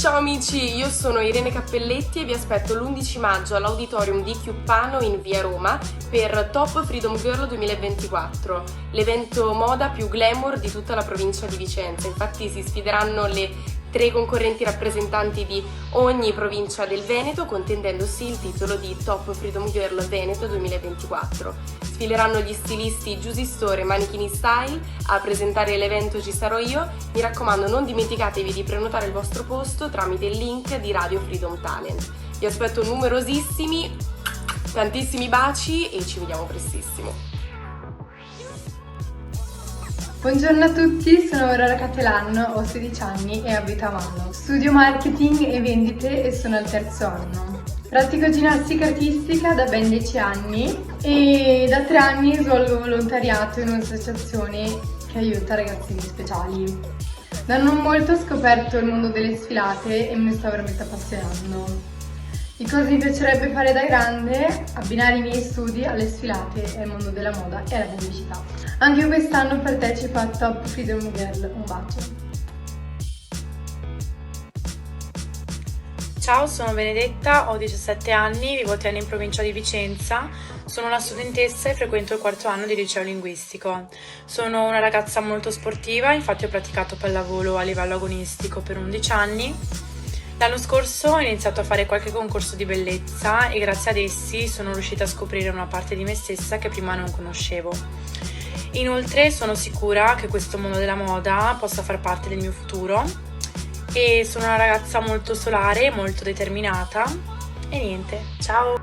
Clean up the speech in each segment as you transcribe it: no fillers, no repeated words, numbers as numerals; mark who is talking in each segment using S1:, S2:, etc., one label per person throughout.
S1: Ciao amici, io sono Irene Cappelletti e vi aspetto l'11 maggio all'Auditorium di Chiuppano in via Roma per Top Freedom Girl 2024, l'evento moda più glamour di tutta la provincia di Vicenza. Infatti si sfideranno le 3 concorrenti rappresentanti di ogni provincia del Veneto, contendendosi il titolo di Top Freedom Girl Veneto 2024. Sfileranno gli stilisti Giusy Store e Manichini Style. A presentare l'evento ci sarò io. Mi raccomando, non dimenticatevi di prenotare il vostro posto tramite il link di Radio Freedom Talent. Vi aspetto numerosissimi, tantissimi baci e ci vediamo prestissimo.
S2: Buongiorno a tutti, sono Aurora Catelan, ho 16 anni e abito a Mano. Studio marketing e vendite e sono al 3° anno. Pratico ginnastica artistica da ben 10 anni e da 3 anni svolgo volontariato in un'associazione che aiuta ragazzini speciali. Da non molto ho scoperto il mondo delle sfilate e me ne sto veramente appassionando. Di cosa mi piacerebbe fare da grande? Abbinare i miei studi alle sfilate e al mondo della moda e alla pubblicità. Anche quest'anno partecipo a Top Freedom Girl. Un bacio!
S3: Ciao, sono Benedetta, ho 17 anni, vivo a Tiene in provincia di Vicenza, sono una studentessa e frequento il 4° anno di liceo linguistico. Sono una ragazza molto sportiva, infatti ho praticato pallavolo a livello agonistico per 11 anni. L'anno scorso ho iniziato a fare qualche concorso di bellezza e grazie ad essi sono riuscita a scoprire una parte di me stessa che prima non conoscevo. Inoltre sono sicura che questo mondo della moda possa far parte del mio futuro e sono una ragazza molto solare, molto determinata e niente, ciao!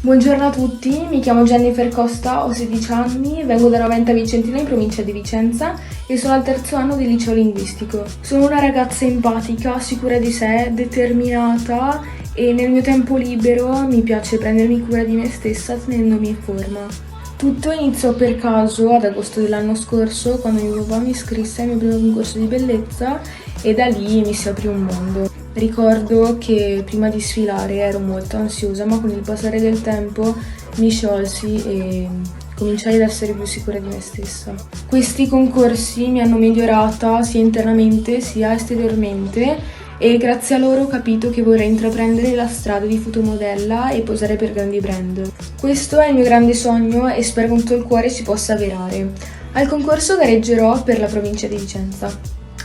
S4: Buongiorno a tutti, mi chiamo Jennifer Costa, ho 16 anni, vengo da Noventa Vicentina in provincia di Vicenza e sono al 3° anno di liceo linguistico. Sono una ragazza empatica, sicura di sé, determinata e nel mio tempo libero mi piace prendermi cura di me stessa tenendomi in forma. Tutto iniziò per caso ad agosto dell'anno scorso quando mio papà mi iscrisse al mio primo concorso di bellezza e da lì mi si aprì un mondo. Ricordo che prima di sfilare ero molto ansiosa, ma con il passare del tempo mi sciolsi e cominciai ad essere più sicura di me stessa. Questi concorsi mi hanno migliorata sia internamente sia esteriormente e grazie a loro ho capito che vorrei intraprendere la strada di fotomodella e posare per grandi brand. Questo è il mio grande sogno e spero con tutto il cuore si possa avverare. Al concorso gareggerò per la provincia di Vicenza.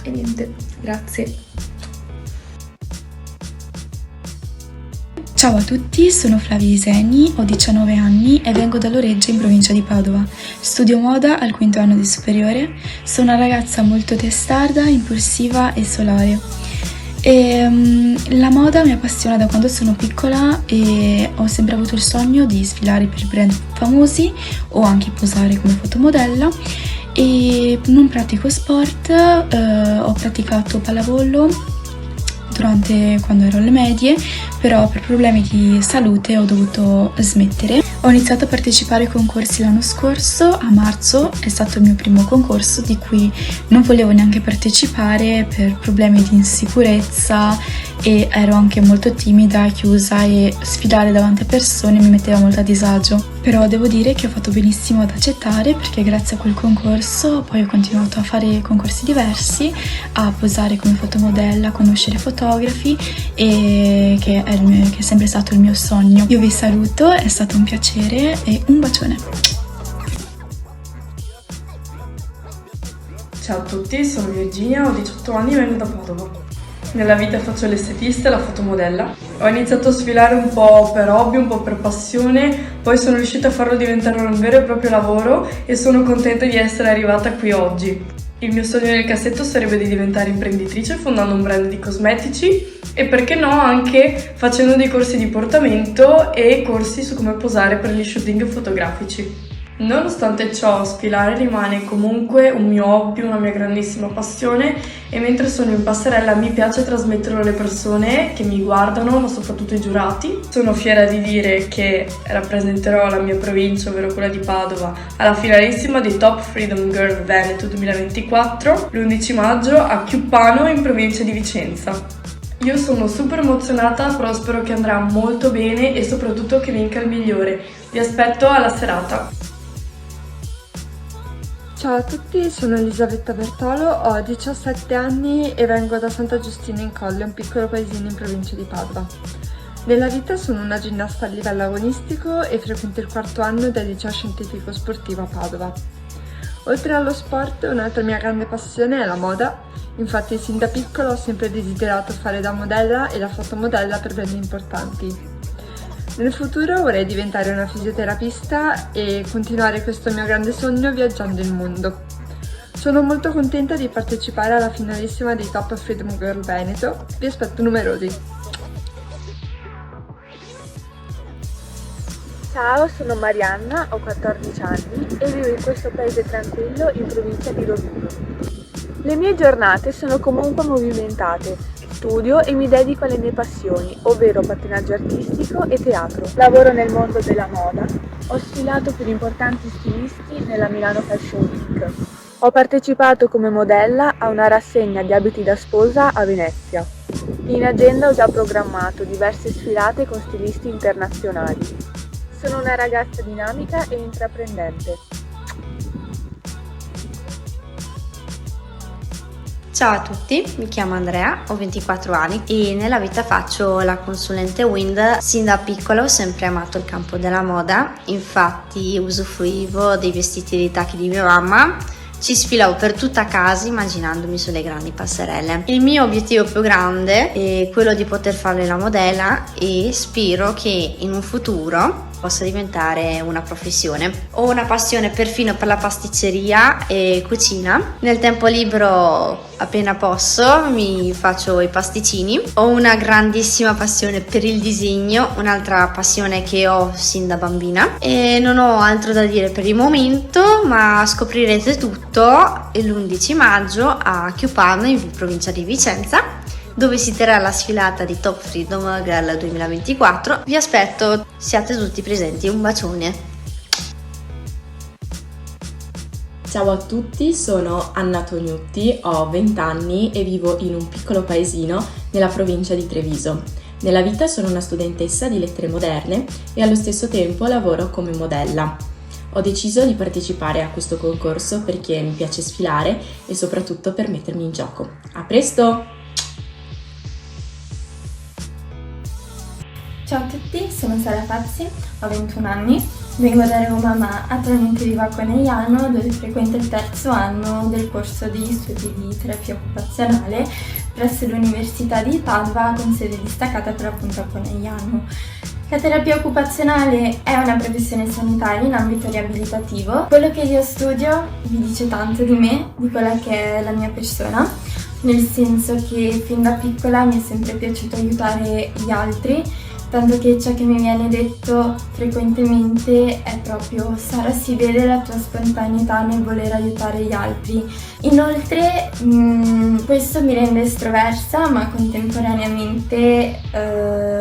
S4: E niente, grazie.
S5: Ciao a tutti, sono Flavia Isegni, ho 19 anni e vengo da Loreggia in provincia di Padova. Studio moda al 5° anno di superiore, sono una ragazza molto testarda, impulsiva e solare. La moda mi appassiona da quando sono piccola e ho sempre avuto il sogno di sfilare per brand famosi o anche posare come fotomodella. E non pratico sport, ho praticato pallavolo quando ero alle medie, però per problemi di salute ho dovuto smettere. Ho iniziato a partecipare ai concorsi l'anno scorso, a marzo è stato il mio primo concorso di cui non volevo neanche partecipare per problemi di insicurezza e ero anche molto timida, chiusa e sfilare davanti a persone mi metteva molto a disagio. Però devo dire che ho fatto benissimo ad accettare perché grazie a quel concorso poi ho continuato a fare concorsi diversi, a posare come fotomodella, a conoscere fotografi e che è sempre stato il mio sogno. Io vi saluto, è stato un piacere e un bacione.
S6: Ciao a tutti, sono Virginia, ho 18 anni e vengo da Padova. Nella vita faccio l'estetista e la fotomodella. Ho iniziato a sfilare un po' per hobby, un po' per passione, poi sono riuscita a farlo diventare un vero e proprio lavoro e sono contenta di essere arrivata qui oggi. Il mio sogno nel cassetto sarebbe di diventare imprenditrice fondando un brand di cosmetici e perché no anche facendo dei corsi di portamento e corsi su come posare per gli shooting fotografici. Nonostante ciò, sfilare rimane comunque un mio hobby, una mia grandissima passione e mentre sono in passerella mi piace trasmetterlo alle persone che mi guardano, ma soprattutto ai giurati. Sono fiera di dire che rappresenterò la mia provincia, ovvero quella di Padova, alla finalissima di Top Freedom Girl Veneto 2024 l'11 maggio a Chiuppano in provincia di Vicenza. Io sono super emozionata, però spero che andrà molto bene e soprattutto che vinca il migliore. Vi aspetto alla serata.
S7: Ciao a tutti, sono Elisabetta Bertolo, ho 17 anni e vengo da Santa Giustina in Colle, un piccolo paesino in provincia di Padova. Nella vita sono una ginnasta a livello agonistico e frequento il 4º anno del liceo scientifico sportivo a Padova. Oltre allo sport, un'altra mia grande passione è la moda, infatti sin da piccola ho sempre desiderato fare da modella e da fotomodella per brand importanti. Nel futuro vorrei diventare una fisioterapista e continuare questo mio grande sogno viaggiando il mondo. Sono molto contenta di partecipare alla finalissima dei Top Freedom Girl Veneto, vi aspetto numerosi!
S8: Ciao, sono Marianna, ho 14 anni e vivo in questo paese tranquillo in provincia di Rovigo. Le mie giornate sono comunque movimentate, studio e mi dedico alle mie passioni, ovvero pattinaggio artistico e teatro. Lavoro nel mondo della moda, ho sfilato per importanti stilisti nella Milano Fashion Week. Ho partecipato come modella a una rassegna di abiti da sposa a Venezia. In agenda ho già programmato diverse sfilate con stilisti internazionali. Sono una ragazza dinamica e intraprendente.
S9: Ciao a tutti, mi chiamo Andrea, ho 24 anni e nella vita faccio la consulente Wind. Sin da piccola ho sempre amato il campo della moda, infatti usufruivo dei vestiti e dei tacchi di mia mamma. Ci sfilavo per tutta casa immaginandomi sulle grandi passerelle. Il mio obiettivo più grande è quello di poter fare la modella e spero che in un futuro possa diventare una professione. Ho una passione perfino per la pasticceria e cucina. Nel tempo libero, appena posso, mi faccio i pasticcini. Ho una grandissima passione per il disegno, un'altra passione che ho sin da bambina. E non ho altro da dire per il momento, ma scoprirete tutto l'11 maggio a Chiupano, in provincia di Vicenza, dove si terrà la sfilata di Top Freedom Girl 2024. Vi aspetto, siate tutti presenti, un bacione!
S10: Ciao a tutti, sono Anna Tognutti, ho 20 anni e vivo in un piccolo paesino nella provincia di Treviso. Nella vita sono una studentessa di lettere moderne e allo stesso tempo lavoro come modella. Ho deciso di partecipare a questo concorso perché mi piace sfilare e soprattutto per mettermi in gioco. A presto!
S11: Ciao a tutti, sono Sara Fazzi, ho 21 anni, vengo da Roma ma attualmente vivo a Conegliano dove frequento il 3º anno del corso di studi di terapia occupazionale presso l'Università di Padova con sede distaccata per l'appunto a Conegliano. La terapia occupazionale è una professione sanitaria in ambito riabilitativo. Quello che io studio vi dice tanto di me, di quella che è la mia persona, nel senso che fin da piccola mi è sempre piaciuto aiutare gli altri, tanto che ciò che mi viene detto frequentemente è proprio: Sara, si vede la tua spontaneità nel voler aiutare gli altri. Inoltre questo mi rende estroversa, ma contemporaneamente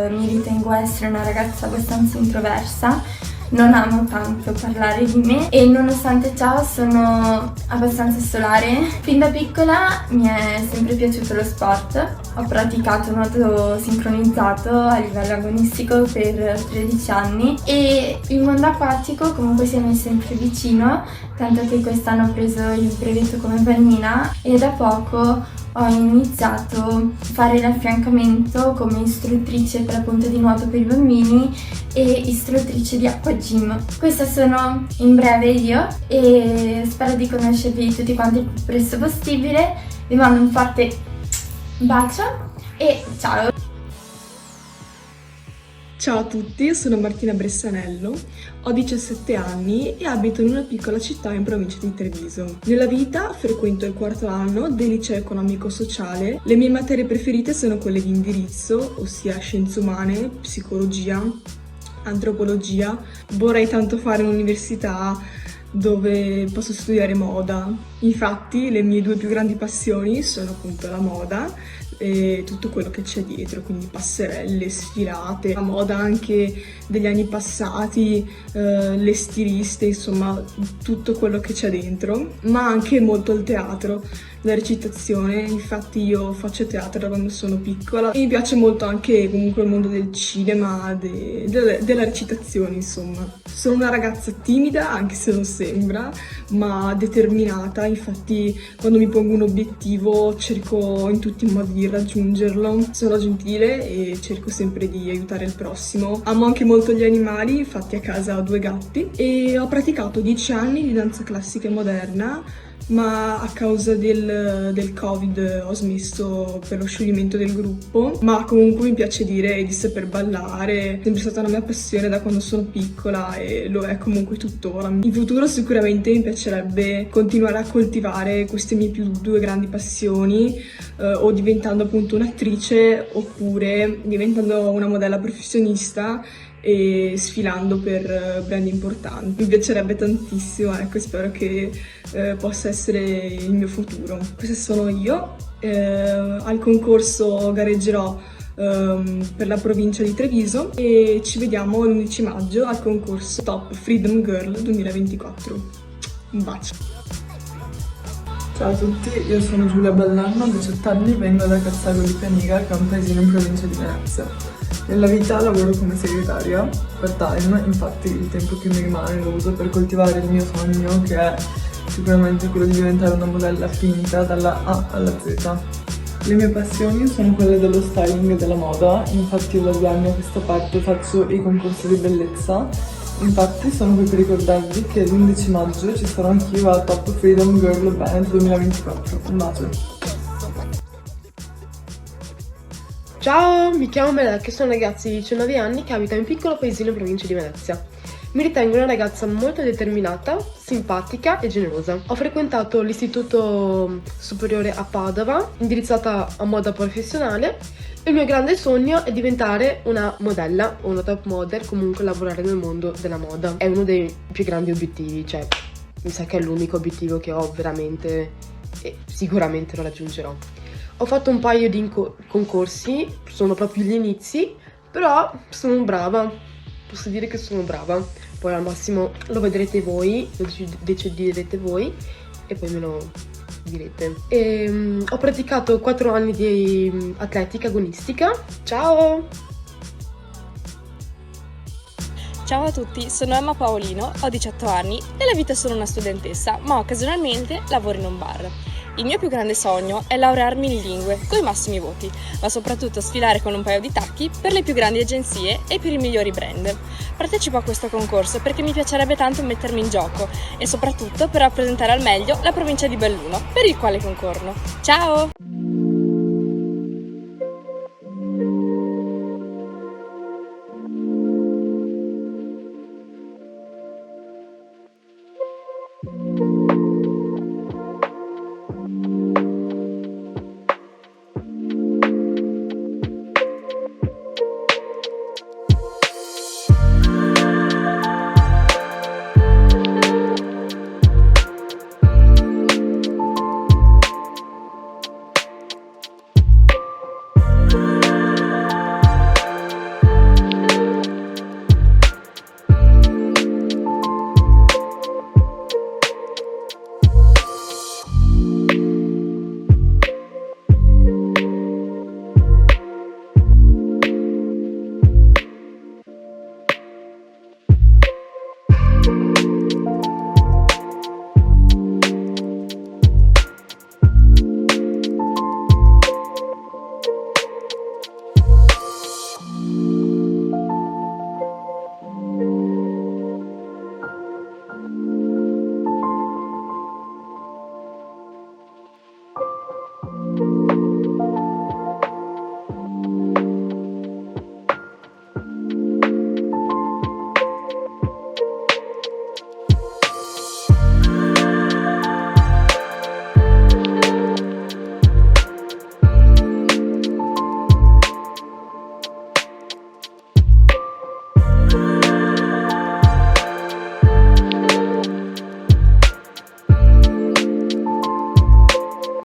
S11: mi ritengo essere una ragazza abbastanza introversa. Non amo tanto parlare di me e nonostante ciò sono abbastanza solare. Fin da piccola mi è sempre piaciuto lo sport, ho praticato nuoto sincronizzato a livello agonistico per 13 anni e il mondo acquatico comunque si mi è sempre vicino, tanto che quest'anno ho preso il brevetto come bagnina e da poco ho iniziato a fare l'affiancamento come istruttrice per appunto di nuoto per i bambini e istruttrice di acqua gym. Questa sono in breve io e spero di conoscervi tutti quanti il più presto possibile. Vi mando un forte bacio e ciao!
S12: Ciao a tutti, sono Martina Bressanello, ho 17 anni e abito in una piccola città in provincia di Treviso. Nella vita frequento il 4º anno del liceo economico-sociale. Le mie materie preferite sono quelle di indirizzo, ossia scienze umane, psicologia, antropologia. Vorrei tanto fare un'università dove posso studiare moda. Infatti le mie due più grandi passioni sono appunto la moda e tutto quello che c'è dietro, quindi passerelle, sfilate, la moda anche degli anni passati, le stiliste, insomma tutto quello che c'è dentro, ma anche molto il teatro, la recitazione. Infatti io faccio teatro da quando sono piccola e mi piace molto anche comunque il mondo del cinema, della recitazione, insomma. Sono una ragazza timida, anche se non sembra, ma determinata. Infatti quando mi pongo un obiettivo cerco in tutti i modi di raggiungerlo. Sono gentile e cerco sempre di aiutare il prossimo. Amo anche molto gli animali, infatti a casa ho 2 gatti e ho praticato 10 anni di danza classica e moderna, ma a causa del Covid ho smesso per lo scioglimento del gruppo, ma comunque mi piace dire di saper ballare, è sempre stata una mia passione da quando sono piccola e lo è comunque tuttora. In futuro sicuramente mi piacerebbe continuare a coltivare queste mie più 2 grandi passioni, o diventando appunto un'attrice oppure diventando una modella professionista e sfilando per brand importanti. Mi piacerebbe tantissimo, ecco, spero che possa essere il mio futuro. Questa sono io, al concorso gareggerò per la provincia di Treviso e ci vediamo l'11 maggio al concorso Top Freedom Girl 2024. Un bacio!
S6: Ciao a tutti, io sono Giulia Ballanno, ho 18 anni, vengo da Cazzago di Pianiga, che è un paesino in provincia di Venezia. Nella vita lavoro come segretaria part-time, infatti il tempo che mi rimane lo uso per coltivare il mio sogno, che è sicuramente quello di diventare una modella finta dalla A alla Z. Le mie passioni sono quelle dello styling e della moda, infatti da 2 anni a questa parte faccio i concorsi di bellezza. Infatti sono qui per ricordarvi che l'11 maggio ci sarò anch'io a Top Freedom Girl Band 2024. Un bacio!
S13: Ciao, mi chiamo Melek, sono una ragazza di 19 anni che abita in un piccolo paesino in provincia di Venezia. Mi ritengo una ragazza molto determinata, simpatica e generosa. Ho frequentato l'istituto superiore a Padova, indirizzata a moda professionale. Il mio grande sogno è diventare una modella o una top model, comunque lavorare nel mondo della moda. È uno dei più grandi obiettivi, cioè mi sa che è l'unico obiettivo che ho veramente e sicuramente lo raggiungerò. Ho fatto un paio di concorsi, sono proprio gli inizi, però sono brava, posso dire che sono brava. Poi al massimo lo vedrete voi, lo deciderete voi e poi me lo direte. Ho praticato 4 anni di atletica agonistica. Ciao!
S14: Ciao a tutti, sono Emma Paolino, ho 18 anni, nella vita sono una studentessa, ma occasionalmente lavoro in un bar. Il mio più grande sogno è laurearmi in lingue, con i massimi voti, ma soprattutto sfilare con un paio di tacchi per le più grandi agenzie e per i migliori brand. Partecipo a questo concorso perché mi piacerebbe tanto mettermi in gioco e soprattutto per rappresentare al meglio la provincia di Belluno, per il quale concorro. Ciao!